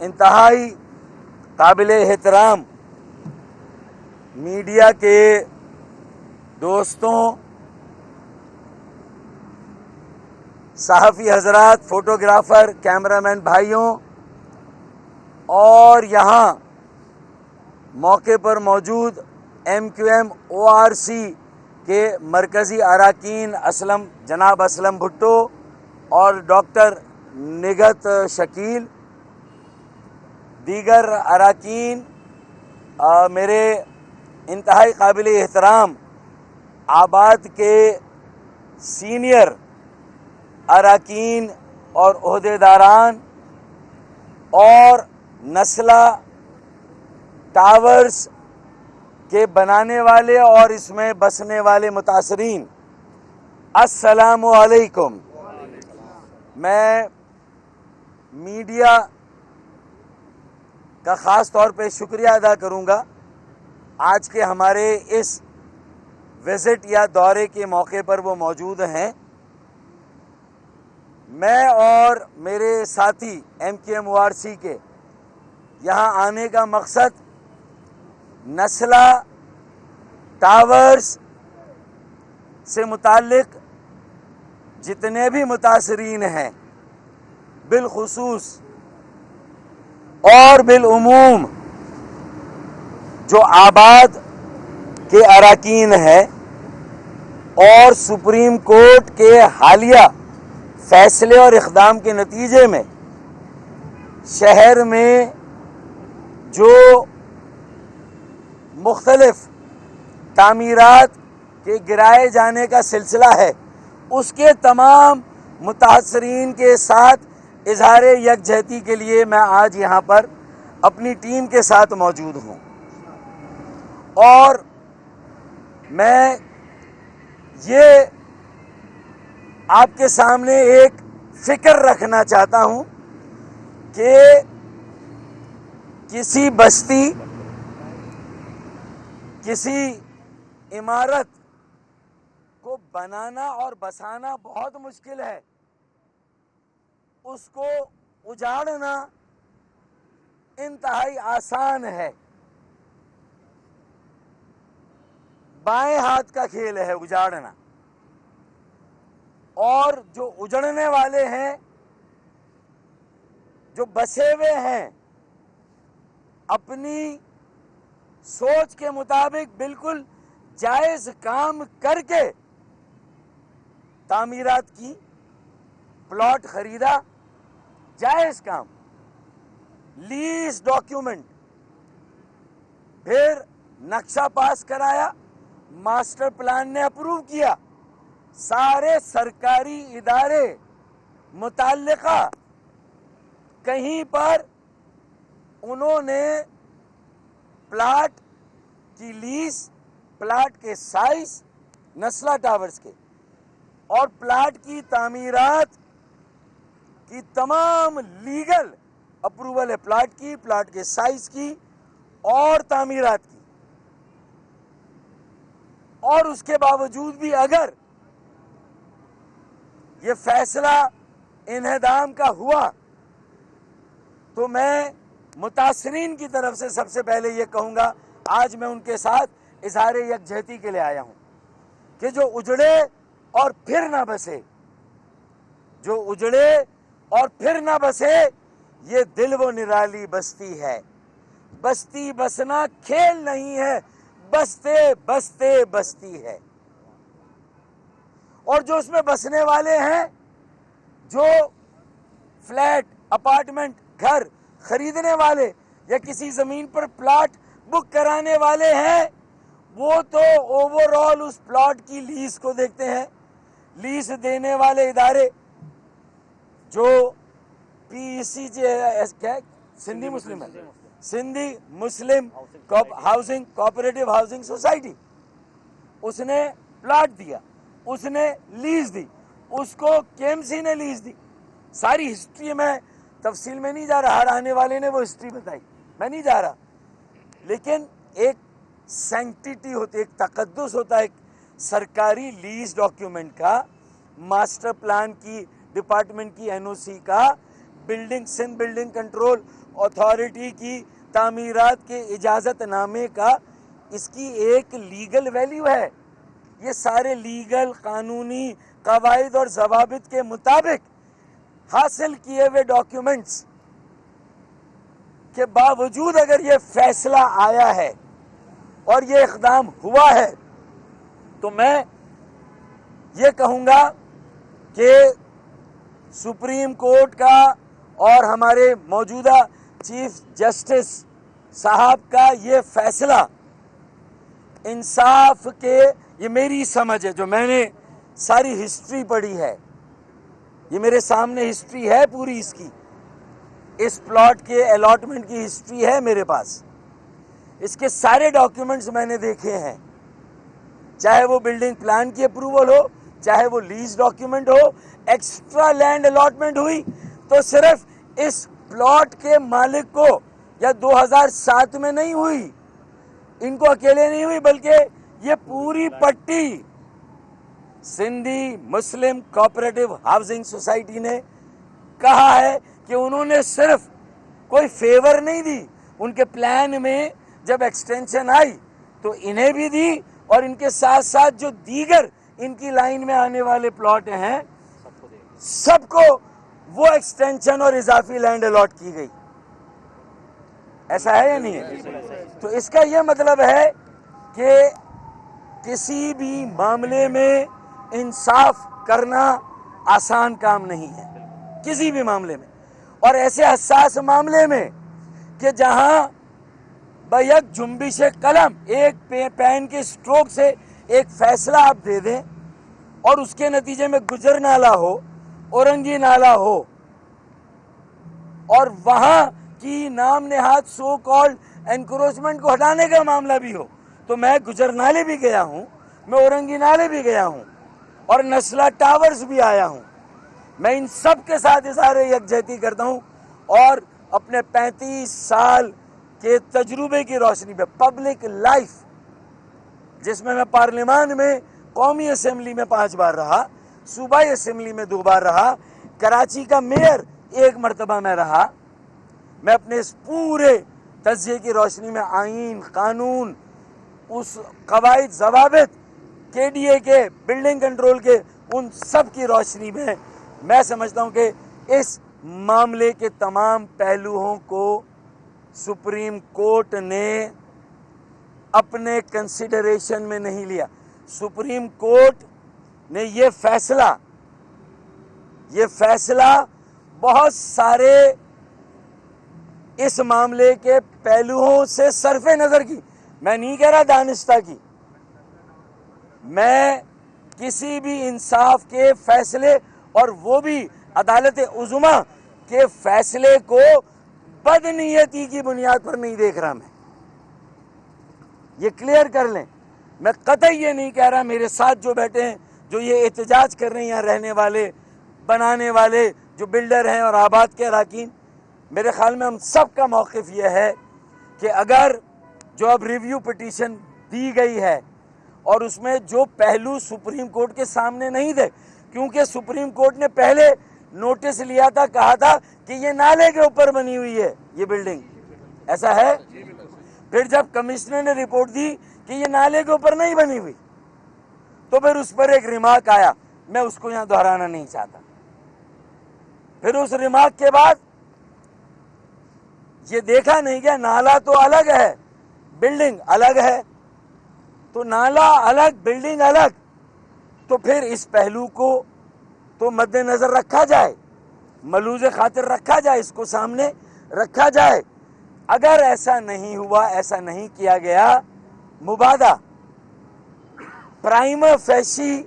انتہائی قابل احترام میڈیا کے دوستوں، صحافی حضرات، فوٹوگرافر، کیمرامین بھائیوں اور یہاں موقع پر موجود MQM-ORC کے مرکزی اراکین جناب اسلم بھٹو اور ڈاکٹر نگہت شکیل، دیگر اراکین، میرے انتہائی قابل احترام آباد کے سینئر اراکین اور عہدیداران اور نسلہ ٹاورز کے بنانے والے اور اس میں بسنے والے متاثرین، السلام علیکم۔ میں میڈیا کا خاص طور پہ شکریہ ادا کروں گا آج کے ہمارے اس وزٹ یا دورے کے موقع پر وہ موجود ہیں۔ میں اور میرے ساتھی MQM-ORC کے یہاں آنے کا مقصد نسلہ ٹاورز سے متعلق جتنے بھی متاثرین ہیں، بالخصوص اور بالعموم جو آباد کے اراکین ہیں اور سپریم کورٹ کے حالیہ فیصلے اور اقدام کے نتیجے میں شہر میں جو مختلف تعمیرات کے گرائے جانے کا سلسلہ ہے، اس کے تمام متاثرین کے ساتھ اظہار یکجہتی کے لیے میں آج یہاں پر اپنی ٹیم کے ساتھ موجود ہوں، اور میں یہ آپ کے سامنے ایک فکر رکھنا چاہتا ہوں کہ کسی بستی، کسی عمارت کو بنانا اور بسانا بہت مشکل ہے، اس کو اجاڑنا انتہائی آسان ہے۔ بائیں ہاتھ کا کھیل ہے اجاڑنا، اور جو اجڑنے والے ہیں، جو بسے ہوئے ہیں، اپنی سوچ کے مطابق بالکل جائز کام کر کے تعمیرات کی، پلاٹ خریدا، جائز کام، لیز ڈاکیومنٹ، پھر نقشہ پاس کرایا، ماسٹر پلان نے اپروو کیا، سارے سرکاری ادارے متعلقہ کہیں پر انہوں نے پلاٹ کی لیز، پلاٹ کے سائز، نسلہ ٹاورز کے اور پلاٹ کی تعمیرات کی تمام لیگل اپروول ہے، پلاٹ کی، پلاٹ کے سائز کی اور تعمیرات کی، اور اس کے باوجود بھی اگر یہ فیصلہ انہدام کا ہوا تو میں متاثرین کی طرف سے سب سے پہلے یہ کہوں گا، آج میں ان کے ساتھ اظہار یکجہتی کے لیے آیا ہوں کہ جو اجڑے اور پھر نہ بسے، جو اجڑے اور پھر نہ بسے، یہ دل و نرالی بستی ہے۔ بستی بسنا کھیل نہیں ہے، بستے بستے بستی ہے۔ اور جو اس میں بسنے والے ہیں، جو فلیٹ، اپارٹمنٹ، گھر خریدنے والے یا کسی زمین پر پلاٹ بک کرانے والے ہیں، وہ تو اوور آل اس پلاٹ کی لیز کو دیکھتے ہیں۔ لیز دینے والے ادارے جو PEC سندھی مسلم ہے، سندھی مسلم ہاؤسنگ کوآپریٹو ہاؤسنگ سوسائٹی، اس نے پلاٹ دیا، اس نے لیز دی، اس کو KMC نے لیز دی۔ ساری ہسٹری میں تفصیل میں نہیں جا رہا، ہر آنے والے نے وہ ہسٹری بتائی، میں نہیں جا رہا، لیکن ایک سینکٹیٹی ہوتی ہے، ایک تقدس ہوتا ہے ایک سرکاری لیز ڈاکیومنٹ کا، ماسٹر پلان کی، ڈپارٹمنٹ کی NOC کا، building Sindh building control authority کی تعمیرات کے اجازت نامے کا اس کی ایک لیگل ویلیو ہے. یہ سارے لیگل قانونی قواعد اور ضوابط کے مطابق حاصل کیے ہوئے ڈاکیومنٹس کے باوجود اگر یہ فیصلہ آیا ہے اور یہ اقدام ہوا ہے تو میں یہ کہوں گا کہ سپریم کورٹ کا اور ہمارے موجودہ چیف جسٹس صاحب کا یہ فیصلہ انصاف کے، یہ میری سمجھ ہے، جو میں نے ساری ہسٹری پڑھی ہے، یہ میرے سامنے ہسٹری ہے پوری اس کی، اس پلاٹ کے الاٹمنٹ کی ہسٹری ہے میرے پاس، اس کے سارے ڈاکیومنٹس میں نے دیکھے ہیں، چاہے وہ بلڈنگ پلان کی اپروول ہو، چاہے وہ لیز ڈاکیومنٹ ہو. ایکسٹرا لینڈ الاٹمنٹ ہوئی تو صرف اس پلاٹ کے مالک کو یا 2007 میں نہیں ہوئی، ان کو اکیلے نہیں ہوئی، بلکہ یہ پوری پٹی سندھی مسلم کوآپریٹو ہاؤسنگ سوسائٹی نے کہا ہے کہ انہوں نے صرف کوئی فیور نہیں دی، ان کے پلان میں جب ایکسٹینشن آئی تو انہیں بھی دی، اور ان کے ساتھ ساتھ جو دیگر ان کی لائن میں آنے والے پلاٹ ہیں سب کو وہ ایکسٹینشن اور اضافی لینڈ الاٹ کی گئی. ایسا ہے یا نہیں ہے؟ تو اس کا یہ مطلب ہے کہ کسی بھی معاملے میں انصاف کرنا آسان کام نہیں ہے، کسی بھی معاملے میں، اور ایسے حساس معاملے میں کہ جہاں بیک جنبش قلم، ایک پین کے سٹروک سے ایک فیصلہ آپ دے دیں اور اس کے نتیجے میں گجر نالہ ہو، اورنگی نالہ ہو، اور وہاں کی نام نہاد سو کالڈ انکروچمنٹ کو ہٹانے کا معاملہ بھی ہو، تو میں گجر نالے بھی گیا ہوں، میں اورنگی نالے بھی گیا ہوں، اور نسلہ ٹاورز بھی آیا ہوں. میں ان سب کے ساتھ اظہار یکجہتی کرتا ہوں، اور اپنے 35 سال کے تجربے کی روشنی پہ پبلک لائف، جس میں میں پارلیمان میں قومی اسمبلی میں 5 بار رہا، صوبائی اسمبلی میں 2 بار رہا، کراچی کا میئر 1 مرتبہ میں رہا، میں اپنے اس پورے تجزیے کی روشنی میں آئین، قانون، اس قواعد ضوابط کے ڈی اے کے، بلڈنگ کنٹرول کے، ان سب کی روشنی میں سمجھتا ہوں کہ اس معاملے کے تمام پہلوؤں کو سپریم کورٹ نے اپنے کنسیڈریشن میں نہیں لیا. سپریم کورٹ نے یہ فیصلہ بہت سارے اس معاملے کے پہلوؤں سے صرف نظر کی، میں نہیں کہہ رہا دانستہ کی، میں کسی بھی انصاف کے فیصلے اور وہ بھی عدالت عظمیٰ کے فیصلے کو بدنیتی کی بنیاد پر نہیں دیکھ رہا. میں یہ کلیئر کر لیں، میں قطعی یہ نہیں کہہ رہا، میرے ساتھ جو بیٹھے ہیں، جو یہ احتجاج کر رہے ہیں، یہاں رہنے والے، بنانے والے، جو بلڈر ہیں اور آباد کے اراکین، میرے خیال میں ہم سب کا موقف یہ ہے کہ اگر جو اب ریویو پٹیشن دی گئی ہے اور اس میں جو پہلو سپریم کورٹ کے سامنے نہیں تھے، کیونکہ سپریم کورٹ نے پہلے نوٹس لیا تھا، کہا تھا کہ یہ نالے کے اوپر بنی ہوئی ہے یہ بلڈنگ، ایسا ہے؟ پھر جب کمشنر نے رپورٹ دی کہ یہ نالے کے اوپر نہیں بنی ہوئی، تو پھر اس پر ایک ریمارک آیا، میں اس کو یہاں دہرانا نہیں چاہتا. پھر اس ریمارک کے بعد یہ دیکھا نہیں گیا نالا تو الگ ہے، بلڈنگ الگ ہے، تو نالا الگ بلڈنگ الگ، تو پھر اس پہلو کو تو مد نظر رکھا جائے، ملوز خاطر رکھا جائے، اس کو سامنے رکھا جائے. اگر ایسا نہیں ہوا، ایسا نہیں کیا گیا، مبادہ پرائم فیشی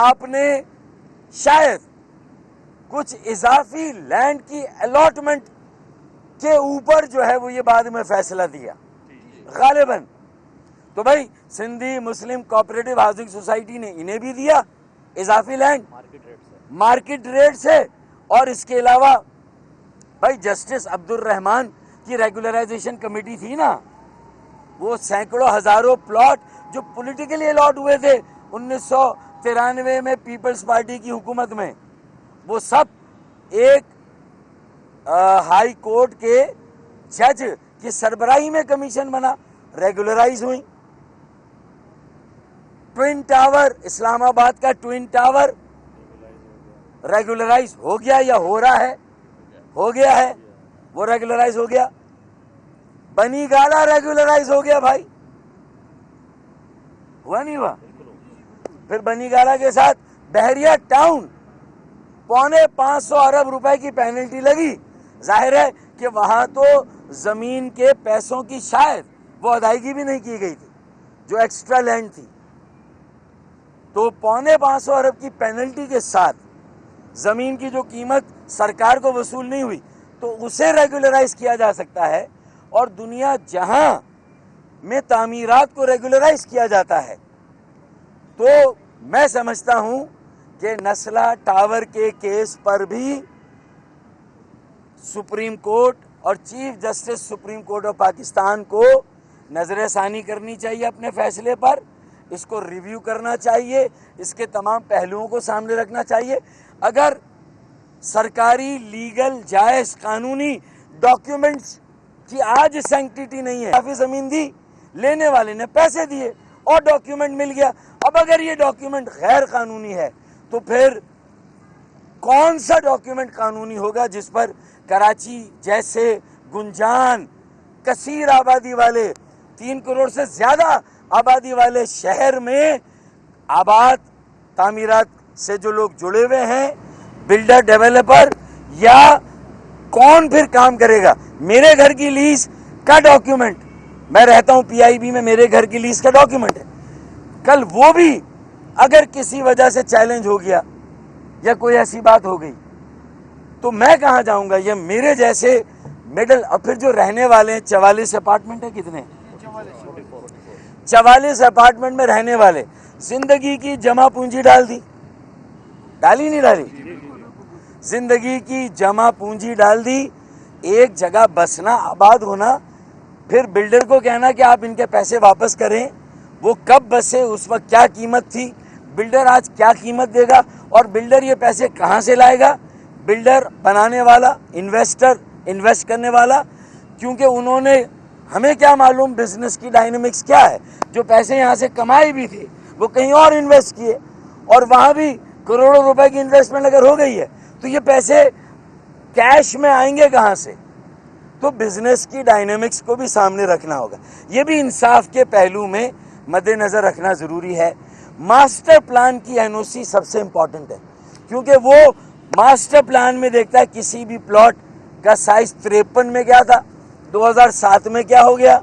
آپ نے شاید کچھ اضافی لینڈ کی الاٹمنٹ کے اوپر جو ہے وہ یہ بعد میں فیصلہ دیا غالباً، تو بھائی سندھی مسلم کوآپریٹو ہاؤسنگ سوسائٹی نے انہیں بھی دیا اضافی لینڈ مارکیٹ ریٹ سے. اور اس کے علاوہ بھائی جسٹس عبد الرحمان کی ریگولرائزیشن کمیٹی تھی نا، وہ سینکڑوں ہزاروں پلاٹ جو پولیٹیکلی الاٹ ہوئے تھے 1993 میں پیپلز پارٹی کی حکومت میں، وہ سب ایک ہائی کورٹ کے جج کی سربراہی میں کمیشن بنا، ریگولرائز ہوئی۔ ٹوئن ٹاور، اسلام آباد کا ٹوئن ٹاور ریگولرائز ہو گیا یا ہو رہا ہے؟ ہو گیا ہے، وہ ریگولرائز ہو گیا۔ بنی گالا ریگولرائز ہو گیا بھائی، ہوا نہیں ہوا؟ پھر بنی گالا کے ساتھ بحریہ ٹاؤن 450 ارب روپے کی پینلٹی لگی۔ ظاہر ہے کہ وہاں تو زمین کے پیسوں کی شاید وہ ادائیگی بھی نہیں کی گئی تھی جو ایکسٹرا لینڈ تھی، تو 450 ارب کی پینلٹی کے ساتھ زمین کی جو قیمت سرکار کو وصول نہیں ہوئی تو اسے ریگولرائز کیا جا سکتا ہے۔ اور دنیا جہاں میں تعمیرات کو ریگولرائز کیا جاتا ہے، تو میں سمجھتا ہوں کہ نسلہ ٹاور کے کیس پر بھی سپریم کورٹ اور chief justice supreme court of Pakistan کو نظر ثانی کرنی چاہیے اپنے فیصلے پر، اس کو ریویو کرنا چاہیے، اس کے تمام پہلوؤں کو سامنے رکھنا چاہیے۔ اگر سرکاری لیگل جائز قانونی ڈاکیومنٹس کی آج سینکٹیٹی نہیں ہے، کافی زمین دی، لینے والے نے پیسے دیے اور ڈاکیومنٹ مل گیا، اب اگر یہ ڈاکیومنٹ غیر قانونی ہے تو پھر کون سا ڈاکیومنٹ قانونی ہوگا جس پر کراچی جیسے گنجان کثیر آبادی والے 3 کروڑ سے زیادہ آبادی والے شہر میں آباد تعمیرات سے جو لوگ جڑے ہوئے ہیں، بلڈر ڈیولپر، یا کون پھر کام کرے گا؟ میرے گھر کی لیز کا ڈاکیومنٹ، میں رہتا ہوں پی آئی بی میں، میرے گھر کی لیز کا ڈاکیومنٹ ہے، کل وہ بھی اگر کسی وجہ سے چیلنج ہو گیا یا کوئی ایسی بات ہو گئی تو میں کہاں جاؤں گا؟ یہ میرے جیسے مڈل، اور پھر جو رہنے والے ہیں 44 اپارٹمنٹ ہیں، کتنے 44 اپارٹمنٹ میں رہنے والے زندگی کی جمع پونجی ڈالی نہیں ڈالی؟ زندگی کی جمع پونجی ڈال دی، ایک جگہ بسنا، آباد ہونا، پھر بلڈر کو کہنا کہ آپ ان کے پیسے واپس کریں، وہ کب بسے، اس وقت کیا قیمت تھی، بلڈر آج کیا قیمت دے گا، اور بلڈر یہ پیسے کہاں سے لائے گا؟ بلڈر بنانے والا، انویسٹر، انویسٹ کرنے والا، کیونکہ انہوں نے، ہمیں کیا معلوم بزنس کی ڈائنامکس کیا ہے، جو پیسے یہاں سے کمائے بھی تھے وہ کہیں اور انویسٹ کیے، اور وہاں بھی کروڑوں روپے کی انویسٹمنٹ اگر ہو گئی ہے تو یہ پیسے کیش میں آئیں گے کہاں سے؟ تو بزنس کی ڈائنامکس کو بھی سامنے رکھنا ہوگا، یہ بھی انصاف کے پہلو میں مد نظر رکھنا ضروری ہے۔ ماسٹر پلان کی این او سی سب سے امپورٹنٹ ہے، کیونکہ وہ ماسٹر پلان میں دیکھتا ہے کسی بھی پلاٹ کا سائز 53 میں کیا تھا، 2007 میں کیا ہو گیا،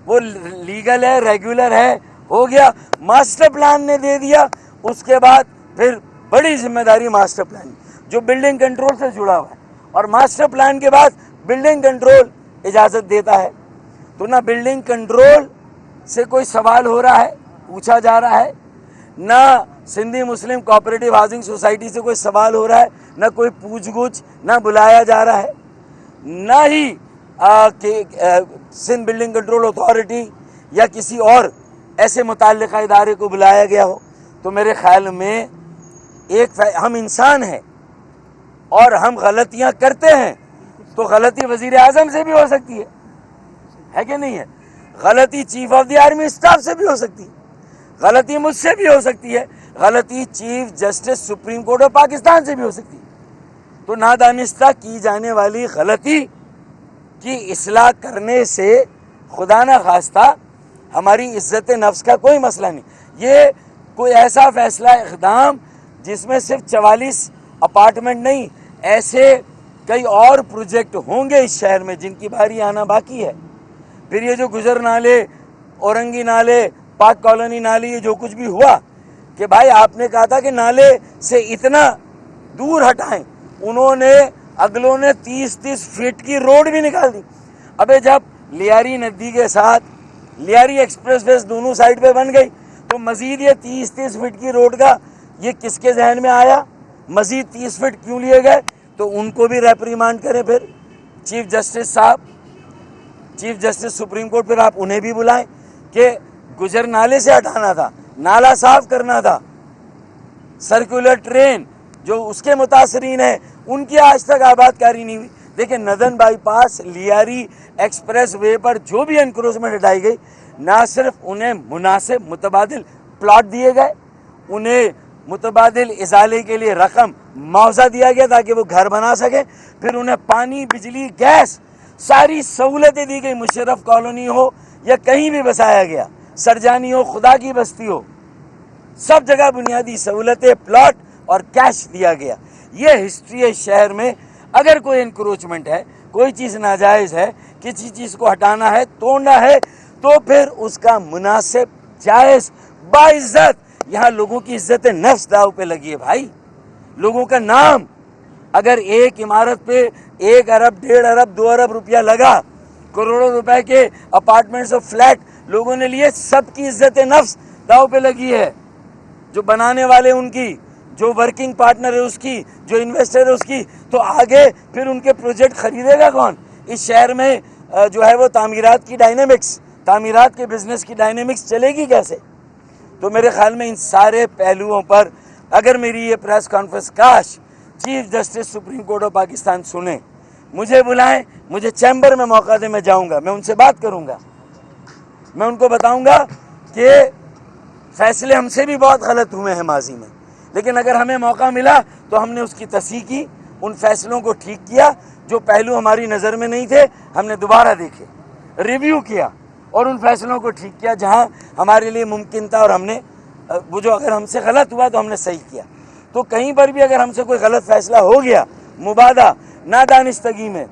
وہ لیگل ہے، ریگولر ہے، ہو گیا، ماسٹر پلان نے دے دیا، اس کے بعد پھر بڑی ذمہ داری ماسٹر پلان جو بلڈنگ کنٹرول سے جڑا ہوا ہے، اور ماسٹر پلان کے بعد بلڈنگ کنٹرول اجازت دیتا ہے، تو نہ بلڈنگ کنٹرول سے کوئی سوال ہو رہا ہے، پوچھا جا رہا ہے، نہ سندھی مسلم کوآپریٹو ہاؤسنگ سوسائٹی سے کوئی سوال ہو رہا ہے، نہ کوئی پوچھ گچھ، نہ بلایا جا رہا ہے، نہ ہی سندھ بلڈنگ کنٹرول اتھارٹی یا کسی اور ایسے متعلقہ ادارے کو بلایا گیا ہو۔ تو میرے خیال میں ہم انسان ہیں اور ہم غلطیاں کرتے ہیں، تو غلطی وزیر اعظم سے بھی ہو سکتی ہے کہ نہیں ہے؟ غلطی chief of the army staff سے بھی ہو سکتی ہے، غلطی مجھ سے بھی ہو سکتی ہے، غلطی chief justice supreme court of Pakistan سے بھی ہو سکتی ہے۔ تو نادانستہ کی جانے والی غلطی کی اصلاح کرنے سے خدا نہ خواستہ ہماری عزت نفس کا کوئی مسئلہ نہیں۔ یہ کوئی ایسا فیصلہ اقدام جس میں صرف 44 اپارٹمنٹ نہیں، ایسے کئی اور پروجیکٹ ہوں گے اس شہر میں جن کی باری آنا باقی ہے۔ پھر یہ جو گجر نالے، اورنگی نالے، پاک کالونی نالے، یہ جو کچھ بھی ہوا کہ بھائی آپ نے کہا تھا کہ نالے سے اتنا دور ہٹائیں، انہوں نے اگلوں نے 30 فٹ کی روڈ بھی نکال دی۔ ابے جب لیاری ندی کے ساتھ لیاری ایکسپریس ویز دونوں سائڈ پہ بن گئی تو مزید یہ 30 فٹ کی روڈ کا یہ کس کے ذہن میں آیا؟ مزید 30 فٹ کیوں لیے گئے؟ تو ان کو بھی ریپریمانڈ کریں، پھر چیف جسٹس صاحب، چیف جسٹس سپریم کورٹ، پھر آپ انہیں بھی بلائیں کہ گجر نالے سے ہٹانا تھا، نالا صاف کرنا تھا، سرکولر ٹرین جو اس کے متاثرین ہیں ان کی آج تک آباد کاری نہیں ہوئی، دیکھیں ندن by pass Lyari express way پر جو بھی انکروچمنٹ ہٹائی گئی، نہ صرف انہیں مناسب متبادل پلاٹ دیے گئے، انہیں متبادل ازالے کے لیے رقم معاوضہ دیا گیا تاکہ وہ گھر بنا سکیں، پھر انہیں پانی، بجلی، گیس ساری سہولتیں دی گئی، مشرف کالونی ہو یا کہیں بھی بسایا گیا، سرجانی ہو، خدا کی بستی ہو، سب جگہ بنیادی سہولتیں، پلاٹ اور کیش دیا گیا۔ یہ ہسٹری ہے شہر میں۔ اگر کوئی انکروچمنٹ ہے، کوئی چیز ناجائز ہے، کسی چیز کو ہٹانا ہے، توڑنا ہے، تو پھر اس کا مناسب، جائز، باعزت، یہاں لوگوں کی عزت نفس داؤ پہ لگی ہے بھائی، لوگوں کا نام۔ اگر ایک عمارت پہ 1 ارب، 1.5 ارب، 2 ارب روپیہ لگا، کروڑوں روپے کے اپارٹمنٹس اور فلیٹ لوگوں نے لیے، سب کی عزت نفس داؤ پہ لگی ہے، جو بنانے والے ان کی، جو ورکنگ پارٹنر ہے اس کی، جو انویسٹر ہے اس کی، تو آگے پھر ان کے پروجیکٹ خریدے گا کون؟ اس شہر میں جو ہے وہ تعمیرات کی ڈائنامکس، تعمیرات کے بزنس کی ڈائنامکس چلے گی کیسے؟ تو میرے خیال میں ان سارے پہلوؤں پر اگر میری یہ پریس کانفرنس کاش chief justice supreme court of Pakistan سنیں، مجھے بلائیں، مجھے چیمبر میں موقع دیں، میں جاؤں گا، میں ان سے بات کروں گا، میں ان کو بتاؤں گا کہ فیصلے ہم سے بھی بہت غلط ہوئے ہیں ماضی میں، لیکن اگر ہمیں موقع ملا تو ہم نے اس کی تصحیح کی، ان فیصلوں کو ٹھیک کیا، جو پہلو ہماری نظر میں نہیں تھے ہم نے دوبارہ دیکھے، ریویو کیا اور ان فیصلوں کو ٹھیک کیا جہاں ہمارے لیے ممکن تھا، اور ہم نے وہ جو اگر ہم سے غلط ہوا تو ہم نے صحیح کیا۔ تو کہیں پر بھی اگر ہم سے کوئی غلط فیصلہ ہو گیا مبادہ نادانستگی میں،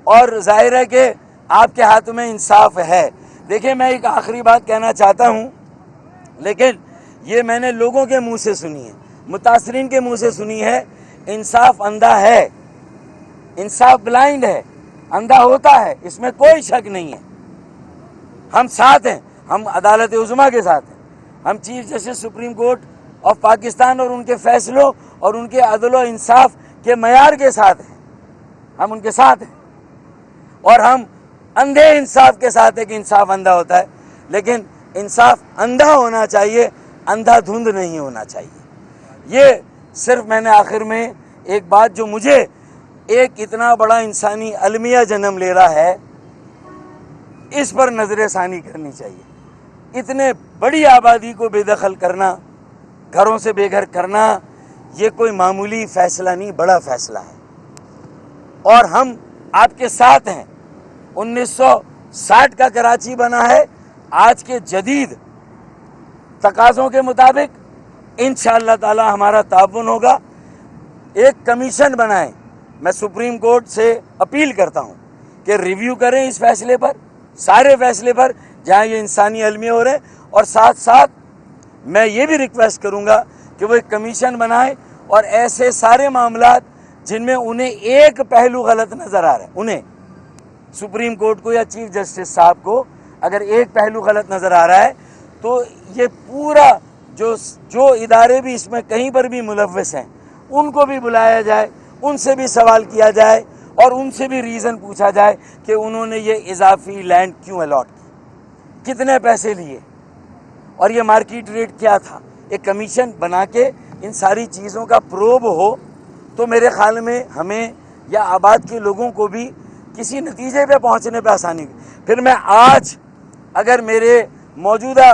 اور ظاہر ہے کہ آپ کے ہاتھ میں انصاف ہے۔ دیکھیں میں ایک آخری بات کہنا چاہتا ہوں، لیکن یہ میں نے لوگوں کے منہ سے سنی ہے، متاثرین کے منہ سے سنی ہے، انصاف اندھا ہے، انصاف بلائنڈ ہے، اندھا ہوتا ہے، اس میں کوئی شک نہیں ہے۔ ہم ساتھ ہیں، ہم عدالت عظمیٰ کے ساتھ ہیں، ہم chief justice supreme court of Pakistan اور ان کے فیصلوں اور ان کے عدل و انصاف کے معیار کے ساتھ ہیں، ہم ان کے ساتھ ہیں، اور ہم اندھے انصاف کے ساتھ ہیں کہ انصاف اندھا ہوتا ہے، لیکن انصاف اندھا ہونا چاہیے، اندھا دھند نہیں ہونا چاہیے۔ یہ صرف میں نے آخر میں ایک بات جو مجھے ایک اتنا بڑا انسانی المیہ جنم لے رہا ہے، اس پر نظر ثانی کرنی چاہیے۔ اتنے بڑی آبادی کو بے دخل کرنا، گھروں سے بے گھر کرنا، یہ کوئی معمولی فیصلہ نہیں، بڑا فیصلہ ہے، اور ہم آپ کے ساتھ ہیں۔ 1960 کا کراچی بنا ہے، آج کے جدید تقاضوں کے مطابق انشاءاللہ تعالی ہمارا تعاون ہوگا۔ ایک کمیشن بنائیں، میں سپریم کورٹ سے اپیل کرتا ہوں کہ ریویو کریں اس فیصلے پر، سارے فیصلے پر جہاں یہ انسانی المیہ ہو رہے ہیں، اور ساتھ ساتھ میں یہ بھی ریکویسٹ کروں گا کہ وہ ایک کمیشن بنائیں، اور ایسے سارے معاملات جن میں انہیں ایک پہلو غلط نظر آ رہا ہے، انہیں سپریم کورٹ کو یا چیف جسٹس صاحب کو اگر ایک پہلو غلط نظر آ رہا ہے، تو یہ پورا جو ادارے بھی اس میں کہیں پر بھی ملوث ہیں ان کو بھی بلایا جائے، ان سے بھی سوال کیا جائے، اور ان سے بھی ریزن پوچھا جائے کہ انہوں نے یہ اضافی لینڈ کیوں الاٹ کی، کتنے پیسے لیے، اور یہ مارکیٹ ریٹ کیا تھا۔ ایک کمیشن بنا کے ان ساری چیزوں کا پروب ہو تو میرے خیال میں ہمیں یا آباد کے لوگوں کو بھی کسی نتیجے پہ پہنچنے پہ آسانی ہوگی۔ پھر میں آج اگر میرے موجودہ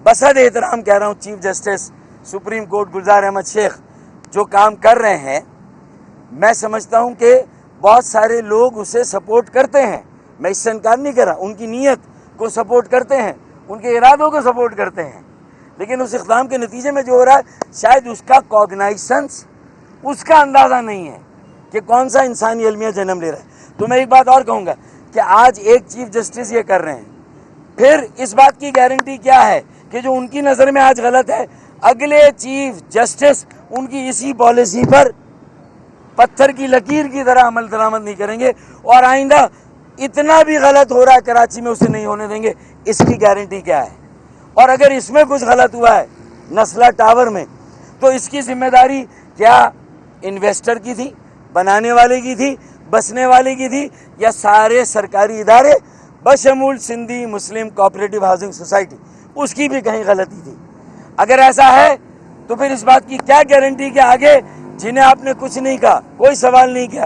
بصد احترام کہہ رہا ہوں chief justice supreme court Gulzar Ahmed شیخ جو کام کر رہے ہیں، میں سمجھتا ہوں کہ بہت سارے لوگ اسے سپورٹ کرتے ہیں، میں اس سے انکار نہیں کر رہا، ان کی نیت کو سپورٹ کرتے ہیں، ان کے ارادوں کو سپورٹ کرتے ہیں، لیکن اس اقدام کے نتیجے میں جو ہو رہا ہے شاید اس کا کوگنائسنس، اس کا اندازہ نہیں ہے کہ کون سا انسانی المیہ جنم لے رہا ہے۔ تو میں ایک بات اور کہوں گا کہ آج ایک چیف جسٹس یہ کر رہے ہیں، پھر اس بات کی گارنٹی کیا ہے کہ جو ان کی نظر میں آج غلط ہے، اگلے چیف جسٹس ان کی اسی پالیسی پر پتھر کی لکیر کی طرح عمل درآمد نہیں کریں گے، اور آئندہ اتنا بھی غلط ہو رہا ہے کراچی میں اسے نہیں ہونے دیں گے۔ اس کی گارنٹی کیا ہے؟ اور اگر اس میں کچھ غلط ہوا ہے نسلہ ٹاور میں، تو اس کی ذمہ داری کیا انویسٹر کی تھی، بنانے والے کی تھی، بسنے والے کی تھی، یا سارے سرکاری ادارے بشمول سندھی مسلم کوآپریٹو ہاؤسنگ سوسائٹی اس کی بھی کہیں غلطی تھی؟ اگر ایسا ہے تو پھر اس بات کی کیا گارنٹی کہ آگے جنہیں آپ نے کچھ نہیں کہا، کوئی سوال نہیں کیا،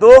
2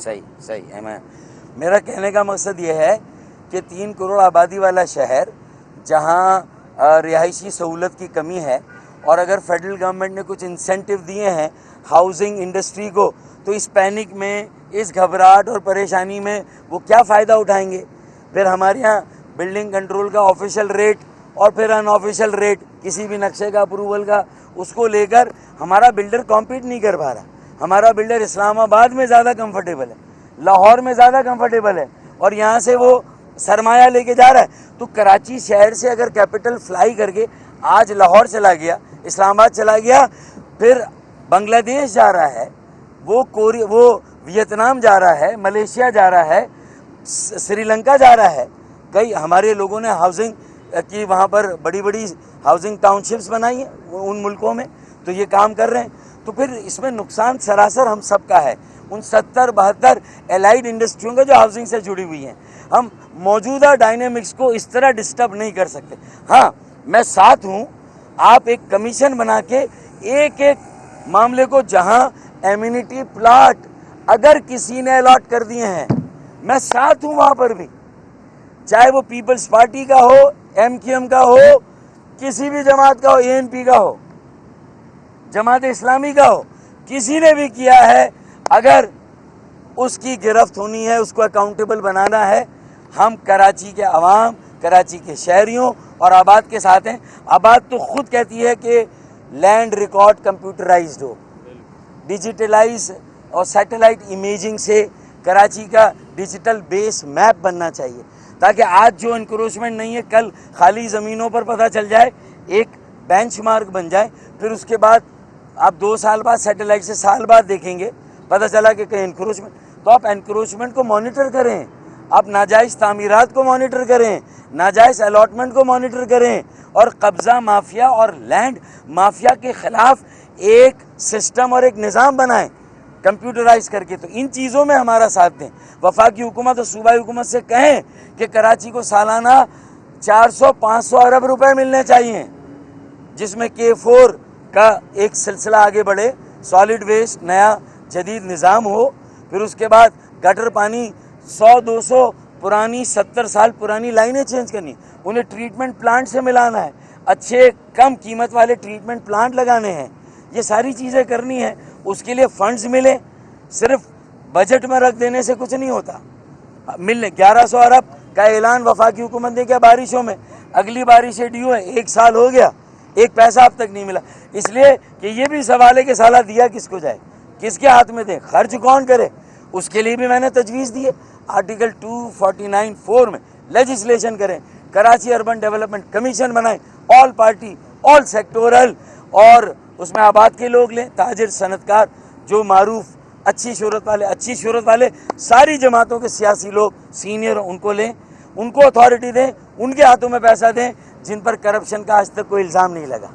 صحیح ہے. میرا کہنے کا مقصد یہ ہے کہ 3 کروڑ آبادی والا شہر جہاں رہائشی سہولت کی کمی ہے، اور اگر فیڈرل گورنمنٹ نے کچھ انسینٹیو دیے ہیں ہاؤسنگ انڈسٹری کو، تو اس پینک میں، اس گھبراہٹ اور پریشانی میں وہ کیا فائدہ اٹھائیں گے؟ پھر ہمارے یہاں بلڈنگ کنٹرول کا آفیشیل ریٹ اور پھر ان آفیشیل ریٹ کسی بھی نقشے کا اپروول کا، اس کو لے کر ہمارا بلڈر کمپیٹ نہیں کر پا رہا. ہمارا بلڈر اسلام آباد میں زیادہ کمفرٹیبل ہے، لاہور میں زیادہ کمفرٹیبل ہے، اور یہاں سے وہ سرمایہ لے کے جا رہا ہے. تو کراچی شہر سے اگر کیپٹل فلائی کر کے آج لاہور چلا گیا، اسلام آباد چلا گیا، پھر بنگلہ دیش جا رہا ہے، وہ ویتنام جا رہا ہے، ملیشیا جا رہا ہے، سری لنکا جا رہا ہے. کئی ہمارے لوگوں نے ہاؤسنگ کی وہاں پر بڑی بڑی ہاؤسنگ ٹاؤن شپس بنائی ہیں ان ملکوں میں، تو یہ کام کر رہے ہیں. تو پھر اس میں نقصان سراسر ہم سب کا ہے، ان 70-72 الائڈ انڈسٹریوں کا جو ہاؤسنگ سے جڑی ہوئی ہیں. ہم موجودہ ڈائنامکس کو اس طرح ڈسٹرب نہیں کر سکتے. ہاں میں ساتھ ہوں، آپ ایک کمیشن بنا کے ایک ایک معاملے کو، جہاں ایمینٹی پلاٹ اگر کسی نے الاٹ کر دیے ہیں، میں ساتھ ہوں وہاں پر بھی، چاہے وہ پیپلز پارٹی کا ہو، MQM کا ہو، کسی بھی جماعت کا ہو، ANP کا ہو، جماعت اسلامی کا ہو، کسی نے بھی کیا ہے، اگر اس کی گرفت ہونی ہے، اس کو اکاؤنٹیبل بنانا ہے. ہم کراچی کے عوام، کراچی کے شہریوں اور آباد کے ساتھ ہیں. آباد تو خود کہتی ہے کہ لینڈ ریکارڈ کمپیوٹرائزڈ ہو، ڈیجیٹلائز اور سیٹلائٹ امیجنگ سے کراچی کا ڈیجیٹل بیس میپ بننا چاہیے، تاکہ آج جو انکروچمنٹ نہیں ہے کل خالی زمینوں پر پتہ چل جائے، ایک بینچ مارک بن جائے. پھر اس کے بعد آپ 2 سال بعد سیٹلائٹ سے سال بعد دیکھیں گے، پتہ چلا کہ کہیں انکروچمنٹ. تو آپ انکروچمنٹ کو مانیٹر کریں، آپ ناجائز تعمیرات کو مانیٹر کریں، ناجائز الاٹمنٹ کو مانیٹر کریں، اور قبضہ مافیا اور لینڈ مافیا کے خلاف ایک سسٹم اور ایک نظام بنائیں کمپیوٹرائز کر کے. تو ان چیزوں میں ہمارا ساتھ دیں. وفاقی حکومت اور صوبائی حکومت سے کہیں کہ کراچی کو سالانہ 400-500 ارب روپے ملنے چاہیے، جس میں K4 کا ایک سلسلہ آگے بڑھے، سالڈ ویسٹ نیا جدید نظام ہو. پھر اس کے بعد گٹر پانی 100-200 پرانی 70 سال پرانی لائنیں چینج کرنی، انہیں ٹریٹمنٹ پلانٹ سے ملانا ہے، اچھے کم قیمت والے ٹریٹمنٹ پلانٹ لگانے ہیں. یہ ساری چیزیں کرنی ہیں. اس کے لیے فنڈز ملے، صرف بجٹ میں رکھ دینے سے کچھ نہیں ہوتا. ملنے 1100 ارب کا اعلان وفاقی حکومت نے کیا بارشوں میں، اگلی بارشیں ڈیو ہے، 1 سال ہو گیا، 1 پیسہ اب تک نہیں ملا. اس لیے کہ یہ بھی سوال ہے کہ سالہ دیا کس کو جائے، کس کے ہاتھ میں دیں، خرچ کون کرے. اس کے لیے بھی میں نے تجویز دی ہے، آرٹیکل 249(4) میں لیجسلیشن کریں، کراچی اربن ڈیولپمنٹ کمیشن بنائیں، آل پارٹی، آل سیکٹورل، اور اس میں آباد کے لوگ لیں، تاجر، صنعت کار، جو معروف اچھی شہرت والے ساری جماعتوں کے سیاسی لوگ سینئر، ان کو لیں، ان کو اتھارٹی دیں، ان کے ہاتھوں میں پیسہ دیں جن پر کرپشن کا آج تک کوئی الزام نہیں لگا.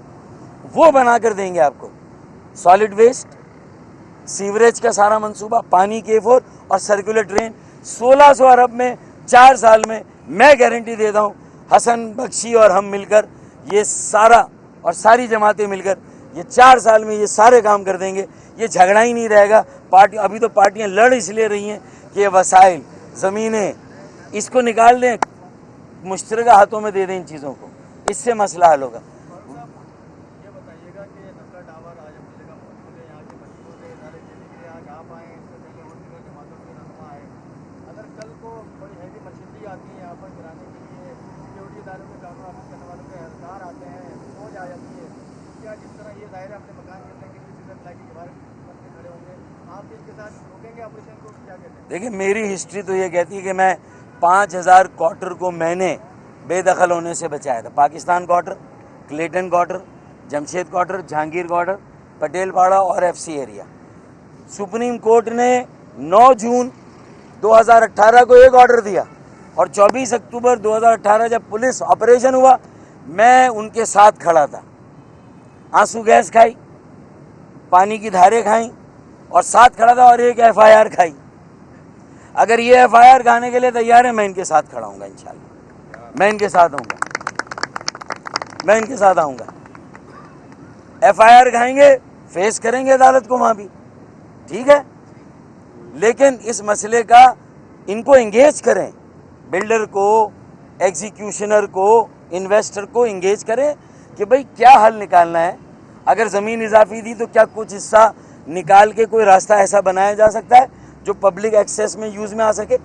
وہ بنا کر دیں گے آپ کو. سالڈ ویسٹ، سیوریج کا سارا منصوبہ، پانی K4 اور سرکولر ڈرین 1600 ارب میں 4 سال میں گارنٹی دیتا ہوں. حسن بخشی اور ہم مل کر یہ سارا، اور ساری جماعتیں مل کر یہ 4 سال میں یہ سارے کام کر دیں گے. یہ جھگڑا ہی نہیں رہے گا. ابھی تو پارٹیاں لڑ اس لیے رہی ہیں کہ یہ وسائل، زمینیں، اس کو نکال دیں، مشترکہ ہاتھوں میں دے دیں ان چیزوں کو، اس سے مسئلہ حل ہوگا. یہ بتائیے گا کہ نقلا ٹاور آج اپنی جگہ موجود ہے، یہاں کے مشہور ہے، ادارے کے لیے آج آپ آئے ہیں، اس سے پہلے اور دیگر جماعتوں کے رہنما آئے. اگر کل کو بڑی ہیوی مشینری آتی ہے یہاں پر گرانے کے لیے، سیکورٹی اداروں کے قانون حافظ کرنے والوں کے اہلکار آتے ہیں، فوج آ جاتی ہے، کیا جس طرح یہ ظاہر ہے اپنے مکان کے اندر کسی سے اپلائی کی دیوار بن کے کھڑے ہوں گے، آپ اس کے ساتھ روکیں گے آپریشن کو، کیا کہتے ہیں؟ دیکھیں میری ہسٹری تو یہ کہتی ہے کہ میں 5000 کوارٹر کو میں نے بے دخل ہونے سے بچایا تھا. Pakistan quarter, Clayton quarter, Jamshed quarter, Jahangir quarter, Patel Para اور FC ایریا. سپریم کورٹ نے 9 جون 2018 کو ایک آرڈر دیا، اور 24 اکتوبر 2018 جب پولیس آپریشن ہوا، میں ان کے ساتھ کھڑا تھا. آنسو گیس کھائی، پانی کی دھاریں کھائیں، اور ساتھ کھڑا تھا، اور ایک FIR کھائی. اگر یہ FIR کھانے کے لیے تیار ہے، میں ان کے ساتھ کھڑا ہوں گا. انشاءاللہ میں ان کے ساتھ آؤں گا. FIR کھائیں گے، فیس کریں گے عدالت کو وہاں بھی، ٹھیک ہے. لیکن اس مسئلے کا ان کو انگیج کریں، بلڈر کو، ایگزیکیوشنر کو، انویسٹر کو انگیج کریں کہ بھئی کیا حل نکالنا ہے. اگر زمین اضافی دی تو کیا کچھ حصہ نکال کے کوئی راستہ ایسا بنایا جا سکتا ہے جو پبلک ایکسیس میں یوز میں آ سکے.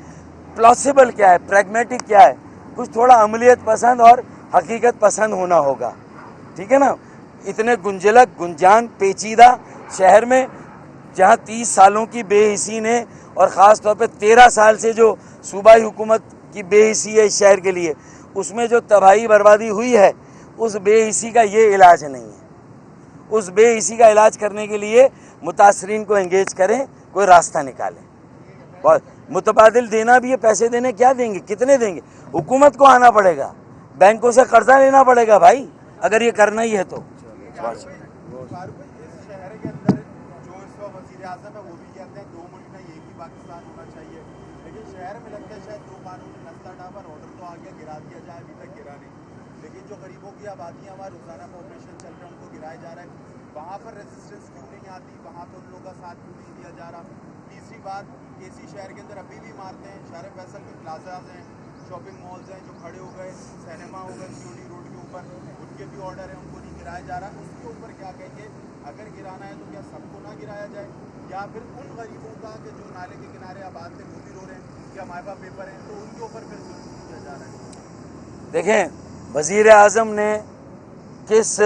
پلاسیبل کیا ہے، پریگمیٹک کیا ہے، کچھ تھوڑا عملیت پسند اور حقیقت پسند ہونا ہوگا. ٹھیک ہے نا. اتنے گنجلک گنجان پیچیدہ شہر میں جہاں 30 سالوں کی بے حسی نے اور خاص طور پہ 13 سال سے جو صوبائی حکومت کی بے حسی ہے اس شہر کے لیے، اس میں جو تباہی بربادی ہوئی ہے، اس بے حسی کا یہ علاج نہیں ہے. اس بے حسی کا علاج کرنے کے لیے متاثرین کو انگیج کریں، کوئی راستہ نکالیں. اور متبادل دینا بھی ہے، پیسے دینے کیا دیں گے، کتنے دیں گے؟ حکومت کو آنا پڑے گا، بینکوں سے قرضہ لینا پڑے گا بھائی، اگر یہ کرنا ہی ہے تو. اس شہر کے اندر جو اس وقت وزیر اعظم ہے وہ بھی کہتے ہیں 2 ملک میں ایک ہی پاکستان ہونا چاہیے، لیکن شہر میں لگتا ہے شاید 2 قانون نسل ڈاور آرڈر تو آگے گرا دیا جائے، ابھی تک گرا نہیں. لیکن جو غریبوں کی آبادیاں ہمارے روزانہ میں آپریشن چل رہے ہیں ان کو گرایا جا رہا ہے. وہاں پر ریزسٹنس کیوں نہیں آتی، وہاں پہ ان لوگوں کا ساتھ کیوں نہیں دیا جا رہا. تیسری بات، کیسی شہر کے اندر ابھی بھی عمارتیں ہیں، شہر فیصل میں پلازاز ہیں، شاپنگ مالز ہیں جو کھڑے ہو گئے، سینما ہو گئے سیوڈی روڈ کے اوپر، ان کے بھی آرڈر ہیں، ان کو نہیں گرایا جا رہا. اس کے اوپر کیا کہیں گے؟ اگر گرانا ہے تو کیا سب کو نہ گرایا جائے، یا پھر ان غریبوں کا کہ جو نالے کے کنارے آباد سے وہ بھی رو رہے ہیں کہ ہمارے پاس پیپر ہیں تو ان کے اوپر پھر ظلم کیا جا رہا ہے؟ دیکھیں، وزیر اعظم نے کس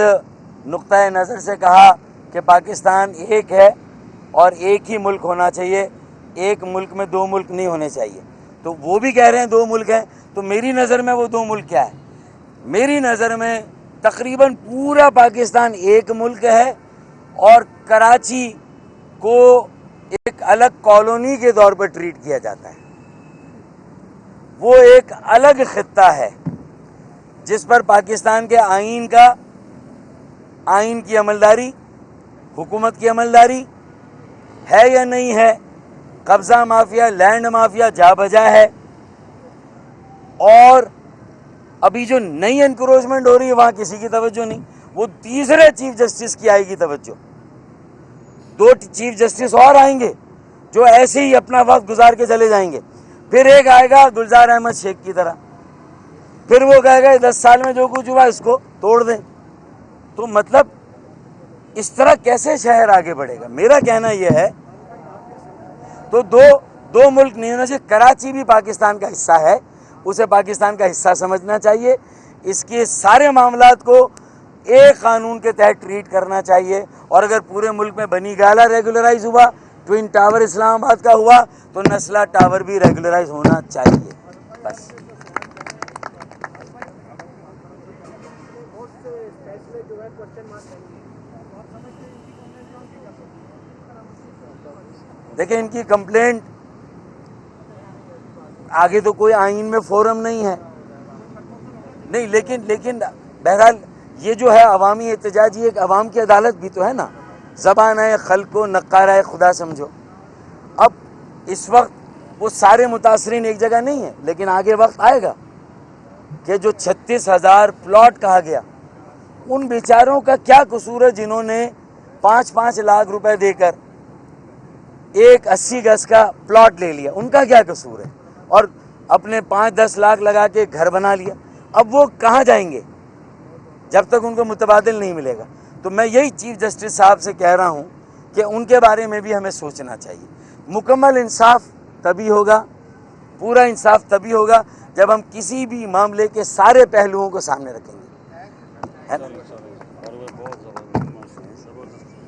نقطۂ نظر سے کہا کہ پاکستان ایک ہے اور ایک ہی ملک ہونا چاہیے، ایک ملک میں 2 ملک نہیں ہونے چاہیے. تو وہ بھی کہہ رہے ہیں 2 ملک ہیں، تو میری نظر میں وہ 2 ملک کیا ہے؟ میری نظر میں تقریباً پورا پاکستان ایک ملک ہے، اور کراچی کو ایک الگ کالونی کے طور پر ٹریٹ کیا جاتا ہے. وہ ایک الگ خطہ ہے جس پر پاکستان کے آئین کی عملداری، حکومت کی عملداری ہے یا نہیں ہے. قبضہ مافیا، لینڈ مافیا جا بجا ہے. اور ابھی جو نئی انکروچمنٹ ہو رہی ہے وہاں کسی کی توجہ نہیں. وہ تیسرے چیف جسٹس کی آئے گی توجہ. 2 چیف جسٹس اور آئیں گے جو ایسے ہی اپنا وقت گزار کے چلے جائیں گے. پھر ایک آئے گا گلزار احمد شیخ کی طرح، پھر وہ کہے گا 10 سال میں جو کچھ ہوا اس کو توڑ دیں. تو مطلب اس طرح کیسے شہر آگے بڑھے گا؟ میرا کہنا یہ ہے تو دو ملک نہیں ہونا چاہیے. کراچی بھی پاکستان کا حصہ ہے، اسے پاکستان کا حصہ سمجھنا چاہیے. اس کے سارے معاملات کو ایک قانون کے تحت ٹریٹ کرنا چاہیے. اور اگر پورے ملک میں بنی گالا ریگولرائز ہوا، ٹوئن ٹاور اسلام آباد کا ہوا، تو نسلہ ٹاور بھی ریگولرائز ہونا چاہیے. بس دیکھیں، ان کی کمپلینٹ آگے تو کوئی آئین میں فورم نہیں ہے نہیں، لیکن بہرحال یہ جو ہے عوامی احتجاج، یہ ایک عوام کی عدالت بھی تو ہے نا. زبان ہے خلق و نقارہ خدا سمجھو. اب اس وقت وہ سارے متاثرین ایک جگہ نہیں ہیں، لیکن آگے وقت آئے گا کہ جو 36,000 پلاٹ کہا گیا، ان بیچاروں کا کیا قصور ہے جنہوں نے 5-5 لاکھ روپے دے کر ایک 80 گز کا پلاٹ لے لیا؟ ان کا کیا قصور ہے؟ اور اپنے 5-10 لاکھ لگا کے گھر بنا لیا. اب وہ کہاں جائیں گے جب تک ان کو متبادل نہیں ملے گا؟ تو میں یہی چیف جسٹس صاحب سے کہہ رہا ہوں کہ ان کے بارے میں بھی ہمیں سوچنا چاہیے. مکمل انصاف تبھی ہوگا، پورا انصاف تبھی ہوگا جب ہم کسی بھی معاملے کے سارے پہلوؤں کو سامنے رکھیں گے.